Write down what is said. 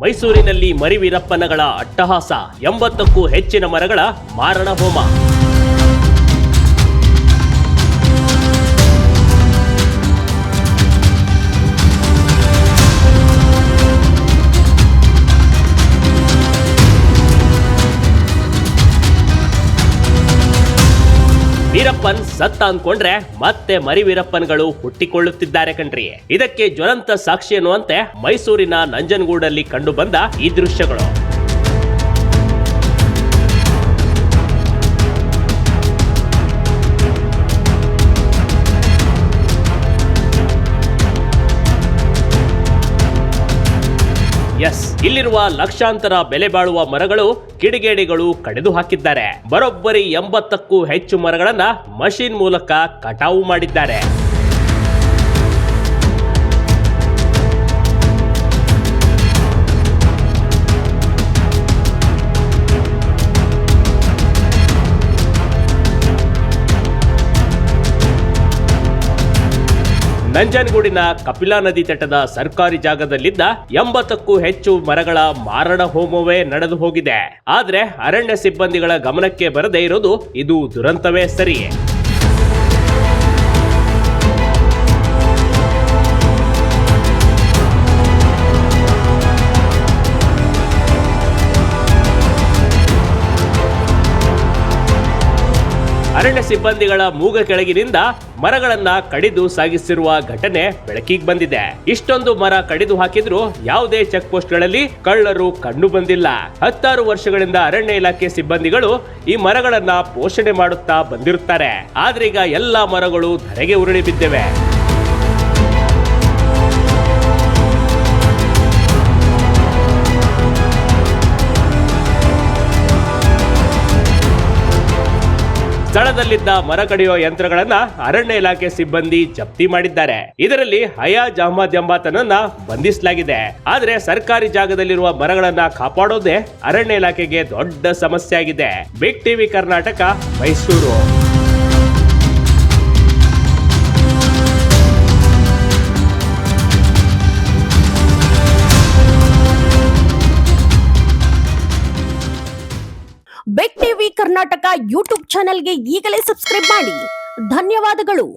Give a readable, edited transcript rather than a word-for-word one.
ಮೈಸೂರಿನಲ್ಲಿ ಮರಿವೀರಪ್ಪನಗಳ ಅಟ್ಟಹಾಸ, 80ಕ್ಕೂ ಹೆಚ್ಚಿನ ಮರಗಳ ಮಾರಣ ಹೋಮ. ವೀರಪ್ಪನ್ ಸತ್ತ ಅಂದ್ಕೊಂಡ್ರೆ ಮತ್ತೆ ಮರಿವೀರಪ್ಪನ್ಗಳು ಹುಟ್ಟಿಕೊಳ್ಳುತ್ತಿದ್ದಾರೆ ಕಣ್ರಿ. ಇದಕ್ಕೆ ಜ್ವಲಂತ ಸಾಕ್ಷಿ ಎನ್ನುವಂತೆ ಮೈಸೂರಿನ ನಂಜನಗೂಡಲ್ಲಿ ಕಂಡು ಬಂದ ಈ ದೃಶ್ಯಗಳು. ಇಲ್ಲಿರುವ ಲಕ್ಷಾಂತರ ಬೆಲೆ ಬಾಳುವ ಮರಗಳು ಕಿಡಿಗೇಡಿಗಳು ಕಡಿದು ಹಾಕಿದ್ದಾರೆ. ಬರೋಬ್ಬರಿ 80ಕ್ಕೂ ಹೆಚ್ಚು ಮರಗಳನ್ನ ಮಷೀನ್ ಮೂಲಕ ಕಟಾವು ಮಾಡಿದ್ದಾರೆ. ನಂಜನಗೂಡಿನ ಕಪಿಲಾ ನದಿ ತಟದ ಸರ್ಕಾರಿ ಜಾಗದಲ್ಲಿದ್ದ 80ಕ್ಕೂ ಹೆಚ್ಚು ಮರಗಳ ಮಾರಣ ಹೋಮವೇ ನಡೆದು ಹೋಗಿದೆ. ಆದ್ರೆ ಅರಣ್ಯ ಸಿಬ್ಬಂದಿಗಳ ಗಮನಕ್ಕೆ ಬರದೇ ಇರೋದು ಇದು ದುರಂತವೇ ಸರಿ. ಅರಣ್ಯ ಸಿಬ್ಬಂದಿಗಳ ಮೂಗ ಕೆಳಗಿನಿಂದ ಮರಗಳನ್ನ ಕಡಿದು ಸಾಗಿಸಿರುವ ಘಟನೆ ಬೆಳಕಿಗೆ ಬಂದಿದೆ. ಇಷ್ಟೊಂದು ಮರ ಕಡಿದು ಹಾಕಿದ್ರು ಯಾವುದೇ ಚೆಕ್ ಪೋಸ್ಟ್ಗಳಲ್ಲಿ ಕಳ್ಳರು ಕಂಡು ಬಂದಿಲ್ಲ. 10 ವರ್ಷಗಳಿಂದ ಅರಣ್ಯ ಇಲಾಖೆ ಸಿಬ್ಬಂದಿಗಳು ಈ ಮರಗಳನ್ನ ಪೋಷಣೆ ಮಾಡುತ್ತಾ ಬಂದಿರುತ್ತಾರೆ. ಆದ್ರೀಗ ಎಲ್ಲಾ ಮರಗಳು ಧರೆಗೆ ಉರುಳಿ ಬಿದ್ದಿವೆ. ಸ್ಥಳದಲ್ಲಿದ್ದ ಮರ ಕಡಿಯುವ ಯಂತ್ರಗಳನ್ನ ಅರಣ್ಯ ಇಲಾಖೆ ಸಿಬ್ಬಂದಿ ಜಪ್ತಿ ಮಾಡಿದ್ದಾರೆ. ಇದರಲ್ಲಿ ಹಯಾಜ್ ಅಹಮದ್ ಎಂಬಾತನನ್ನ ಬಂಧಿಸಲಾಗಿದೆ. ಆದ್ರೆ ಸರ್ಕಾರಿ ಜಾಗದಲ್ಲಿರುವ ಮರಗಳನ್ನ ಕಾಪಾಡೋದೇ ಅರಣ್ಯ ಇಲಾಖೆಗೆ ದೊಡ್ಡ ಸಮಸ್ಯೆ ಆಗಿದೆ. Big TV Karnataka, Mysuru. Big TV Karnataka YouTube ಚಾನೆಲ್ಗೆ ಈಗಲೇ ಸಬ್ಸ್ಕ್ರೈಬ್ ಮಾಡಿ. ಧನ್ಯವಾದಗಳು.